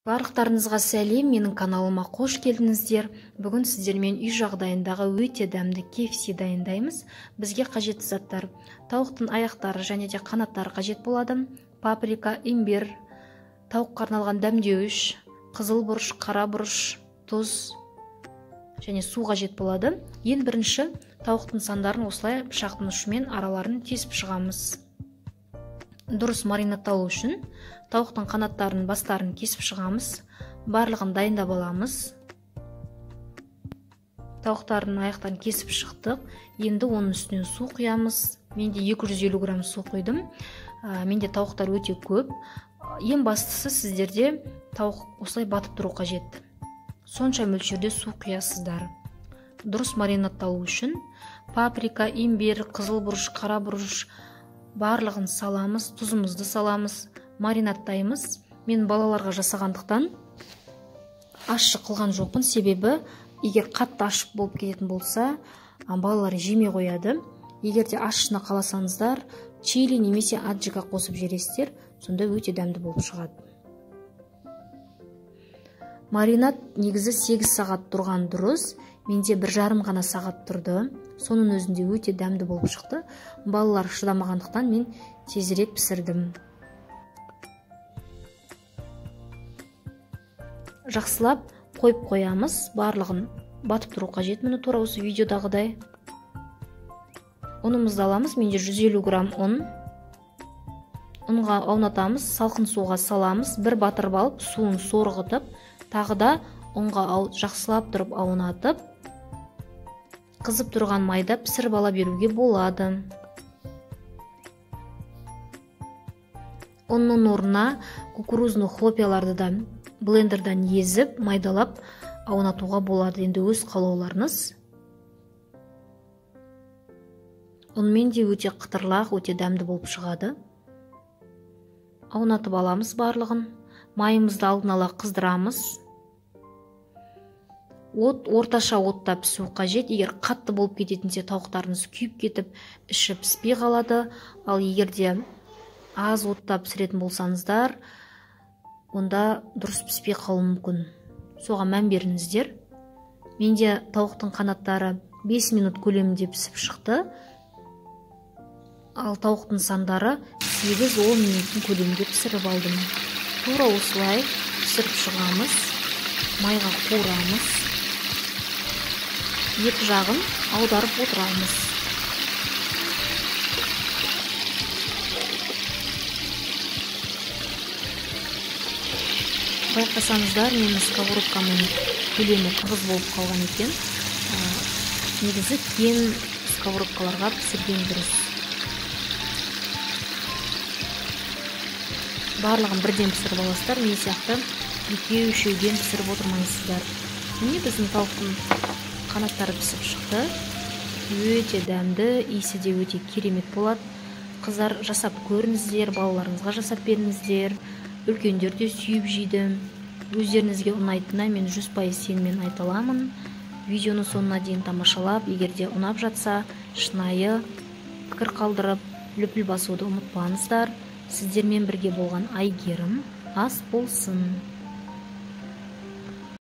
Барлықтарыңызға сәлем, менің каналыма қош келдіңіздер. Бүгін сіздермен үй жағдайындағы өте дәмді KFC дайындаймыз. Бізге қажетті заттар: тауықтың аяқтары және де қанаттары қажет болады, паприка, имбир, тауыққа арналған дәмдеуіш, қызыл бұрыш, қара бұрыш, тұз және су қажет болады. Ең бірінші тауықтың сандарын осылай пышақтың ұшымен араларын тесіп шығамыз. Дұрыс маринатталу үшін тауықтың қанаттарын, бастарын кесіп шығамыз. Барлығын дайындап аламыз. Тауықтардың аяқтарын кесіп шықтық. Енді оның үстінен су құямыз. Менде 250 грамм су құйдым. Менде тауықтар өте көп. Ең бастысы сіздерде тауық осылай батып тұру қажет. Сонша мөлшерде су құясыздар. Дұрыс маринатталу үшін паприка, имбир, қызыл бұрыш, қара бұрыш барлығын саламыз, тұзымызды саламыз, маринаттаймыз. Мен балаларға жасағандықтан ащы қылған жоқпын, себебі егер қатты ащы болып кететін болса, балалар жемей қояды. Егер де ащыны қаласаңыздар, чили немесе аджика қосып жібересіздер, сонда өте дәмді болып шығады. Маринад негізі 8 сағат тұрған дұрыс. Менде 1,5 ғана сағат тұрды. Соның өзінде өте дәмді болып шықты. Балалар шыдамағандықтан мен тезірек пісірдім. Жақсылап қойып қоямыз. Барлығын батып тұру қажет. Міне тура осы видеодағыдай. Ұнымызды аламыз. Менде 150 грамм ұн. Ұнға аунатамыз. Салқын суға саламыз. Бір батырып алып, суын сорғытып, тағы да ұнға жақсылап тұрып аунатып, қызып тұрған майда пісіріп ала беруге болады. Оның орнына кукурузный хлопьяларды да блендердан езіп, майдалап аунатуға болады. Енді өз қалауларыңыз. Онымен де өте қытырлақ, өте дәмді болып шығады. Аунатып аламыз барлығын. Майымызды алдын ала қыздырамыз. Орташа отта пісу қажет. Егер қатты болып кететінсе тауықтарыңыз күйіп кетіп, іші піспей қалады. Ал егер де аз отта пісіретін болсаңыздар, онда дұрыс піспей қалуы мүмкін. Соған мән беріңіздер. Менде тауықтың қанаттары 5 минут көлемінде пісіп шықты. Ал тауықтың сандары 8-10 минуттың көлемінде пісіріп алдым. Тура осылай пісіріп шығамыз. Майға қуырамыз. Екі жағын аударып отырамыз. Байқасаңыздар, менің сковородкамның көлемі тығыз болып қалған екен. Негізі кен сковородкаларға пісірген дұрыс. Барлығын бірден пісіріп аласыздар, мен сияқты екеу-үшеуден пісіріп отырмайсыздар. Міне біздің тауықтың қанаттары пісіп шықты. Өте дәмді, иісі де өте керемет болады. Қыздар, жасап көріңіздер, балаларыңызға жасап беріңіздер. Үлкендер де сүйіп жейді. Өздеріңізге ұнайтынына мен 100% сеніммен айта аламын. Видеоны соңына дейін тамашалап, егер де ұнап жатса, шынайы пікір қалдырып, лүпіл басуды ұмытпаңыздар. Сіздермен бірге болған Айгерім ас болсын.